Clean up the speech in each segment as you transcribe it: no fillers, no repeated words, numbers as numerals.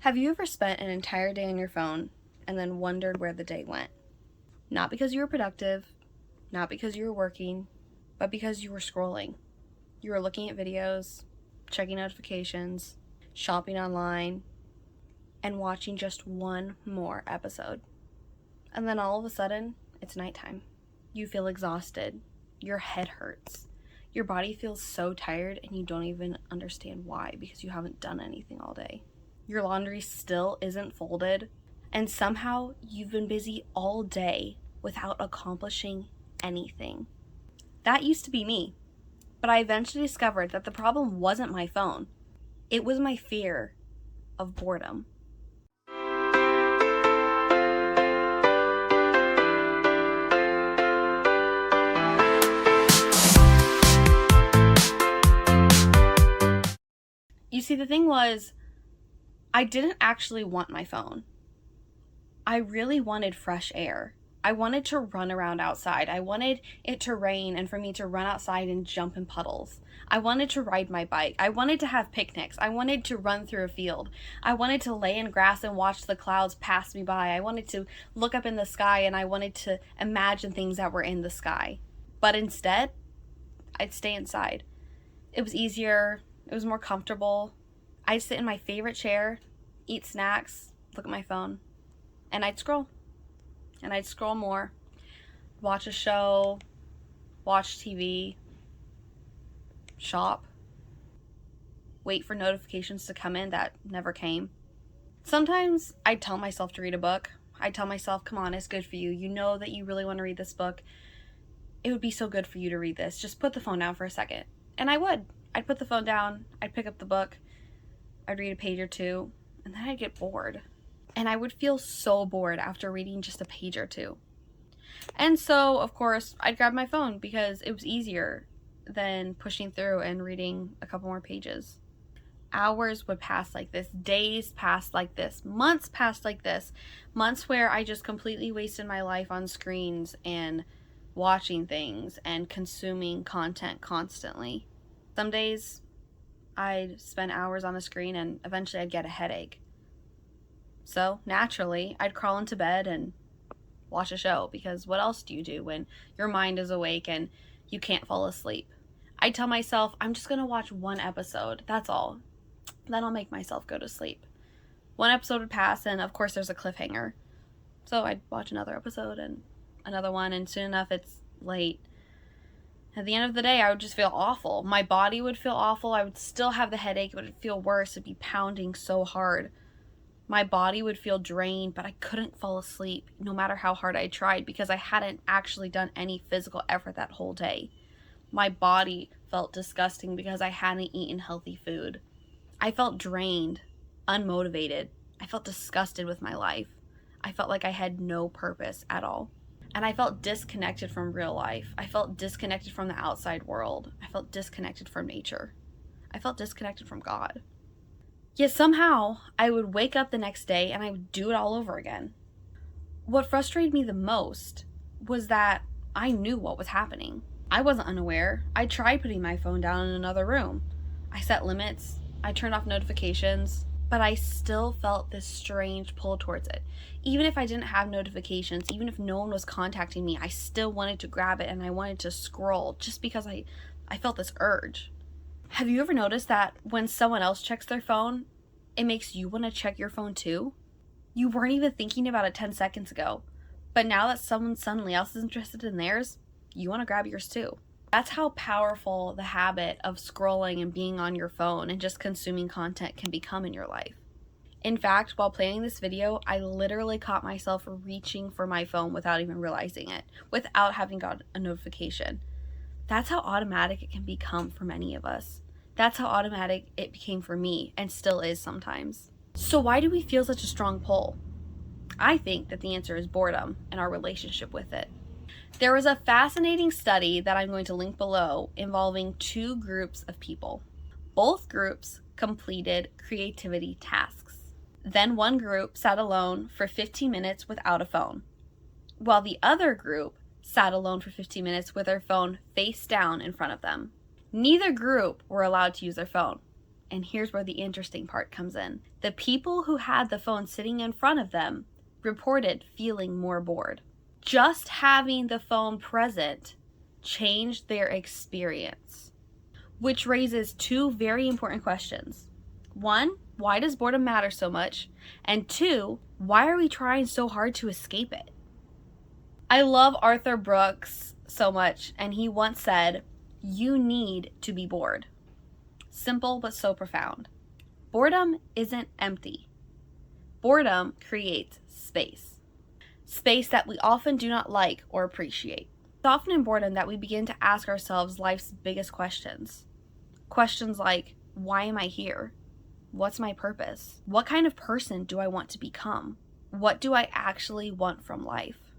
Have you ever spent an entire day on your phone and then wondered where the day went? Not because you were productive, not because you were working, but because you were scrolling. You were looking at videos, checking notifications, shopping online, and watching just one more episode. And then all of a sudden, it's nighttime. You feel exhausted. Your head hurts. Your body feels so tired and you don't even understand why because you haven't done anything all day. Your laundry still isn't folded, and somehow you've been busy all day without accomplishing anything. That used to be me, but I eventually discovered that the problem wasn't my phone. It was my fear of boredom. You see, the thing was, I didn't actually want my phone. I really wanted fresh air. I wanted to run around outside. I wanted it to rain and for me to run outside and jump in puddles. I wanted to ride my bike. I wanted to have picnics. I wanted to run through a field. I wanted to lay in grass and watch the clouds pass me by. I wanted to look up in the sky and I wanted to imagine things that were in the sky. But instead, I'd stay inside. It was easier. It was more comfortable. I'd sit in my favorite chair, eat snacks, look at my phone, and I'd scroll. And I'd scroll more, watch a show, watch TV, shop, wait for notifications to come in that never came. Sometimes I'd tell myself to read a book. I'd tell myself, come on, it's good for you. You know that you really want to read this book. It would be so good for you to read this. Just put the phone down for a second. And I would. I'd put the phone down, I'd pick up the book, I'd read a page or two, and then I'd get bored. And I would feel so bored after reading just a page or two. And so, of course, I'd grab my phone because it was easier than pushing through and reading a couple more pages. Hours would pass like this, days passed like this, months passed like this, months where I just completely wasted my life on screens and watching things and consuming content constantly. Some days I'd spend hours on the screen and eventually I'd get a headache. So naturally, I'd crawl into bed and watch a show because what else do you do when your mind is awake and you can't fall asleep? I'd tell myself, I'm just going to watch one episode. That's all. Then I'll make myself go to sleep. One episode would pass and of course there's a cliffhanger. So I'd watch another episode and another one, and soon enough it's late. At the end of the day, I would just feel awful. My body would feel awful. I would still have the headache. It would feel worse. It'd be pounding so hard. My body would feel drained, but I couldn't fall asleep no matter how hard I tried because I hadn't actually done any physical effort that whole day. My body felt disgusting because I hadn't eaten healthy food. I felt drained, unmotivated. I felt disgusted with my life. I felt like I had no purpose at all. And I felt disconnected from real life. I felt disconnected from the outside world. I felt disconnected from nature. I felt disconnected from God. Yet somehow, I would wake up the next day and I would do it all over again. What frustrated me the most was that I knew what was happening. I wasn't unaware. I tried putting my phone down in another room. I set limits. I turned off notifications. But I still felt this strange pull towards it. Even if I didn't have notifications, even if no one was contacting me, I still wanted to grab it and I wanted to scroll just because I felt this urge. Have you ever noticed that when someone else checks their phone, it makes you want to check your phone too? You weren't even thinking about it 10 seconds ago, but now that someone suddenly else is interested in theirs, you want to grab yours too. That's how powerful the habit of scrolling and being on your phone and just consuming content can become in your life. In fact, while planning this video, I literally caught myself reaching for my phone without even realizing it, without having got a notification. That's how automatic it can become for many of us. That's how automatic it became for me and still is sometimes. So why do we feel such a strong pull? I think that the answer is boredom and our relationship with it. There was a fascinating study that I'm going to link below involving two groups of people. Both groups completed creativity tasks. Then one group sat alone for 15 minutes without a phone, while the other group sat alone for 15 minutes with their phone face down in front of them. Neither group were allowed to use their phone. And here's where the interesting part comes in. The people who had the phone sitting in front of them reported feeling more bored. Just having the phone present changed their experience, which raises two very important questions. One, why does boredom matter so much? And two, why are we trying so hard to escape it? I love Arthur Brooks so much, and he once said, "You need to be bored." Simple but so profound. Boredom isn't empty. Boredom creates space. Space that we often do not like or appreciate. It's often in boredom that we begin to ask ourselves life's biggest questions. Questions like, why am I here? What's my purpose? What kind of person do I want to become? What do I actually want from life?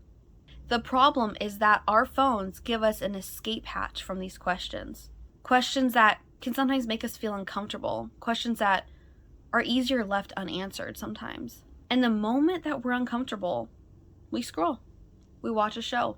The problem is that our phones give us an escape hatch from these questions. Questions that can sometimes make us feel uncomfortable. Questions that are easier left unanswered sometimes. And the moment that we're uncomfortable, we scroll. We watch a show.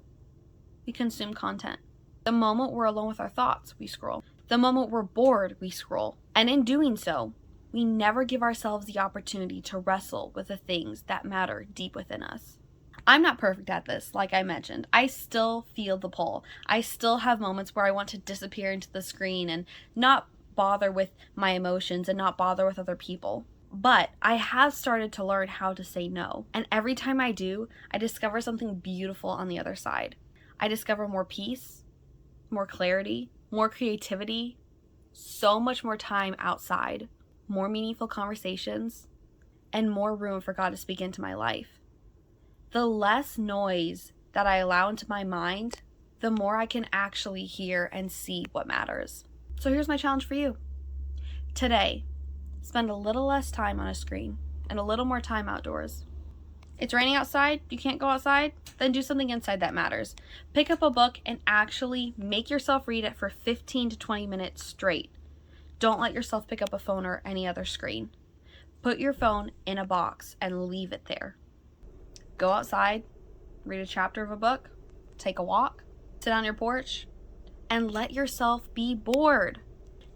We consume content. The moment we're alone with our thoughts, we scroll. The moment we're bored, we scroll. And in doing so, we never give ourselves the opportunity to wrestle with the things that matter deep within us. I'm not perfect at this, like I mentioned. I still feel the pull. I still have moments where I want to disappear into the screen and not bother with my emotions and not bother with other people. But I have started to learn how to say no. And every time I do, I discover something beautiful on the other side. I discover more peace, more clarity, more creativity, so much more time outside, more meaningful conversations, and more room for God to speak into my life. The less noise that I allow into my mind, the more I can actually hear and see what matters. So here's my challenge for you. Today, spend a little less time on a screen and a little more time outdoors. It's raining outside, you can't go outside, then do something inside that matters. Pick up a book and actually make yourself read it for 15 to 20 minutes straight. Don't let yourself pick up a phone or any other screen. Put your phone in a box and leave it there. Go outside, read a chapter of a book, take a walk, sit on your porch, and let yourself be bored.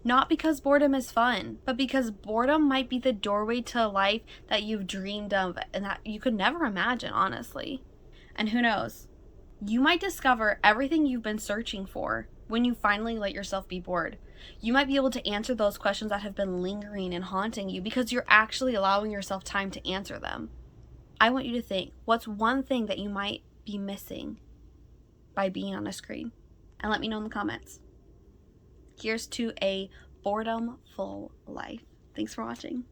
Not because boredom is fun, but because boredom might be the doorway to a life that you've dreamed of and that you could never imagine, honestly. And who knows? You might discover everything you've been searching for when you finally let yourself be bored. You might be able to answer those questions that have been lingering and haunting you because you're actually allowing yourself time to answer them. I want you to think, what's one thing that you might be missing by being on a screen? And let me know in the comments. Here's to a boredom-full life. Thanks for watching.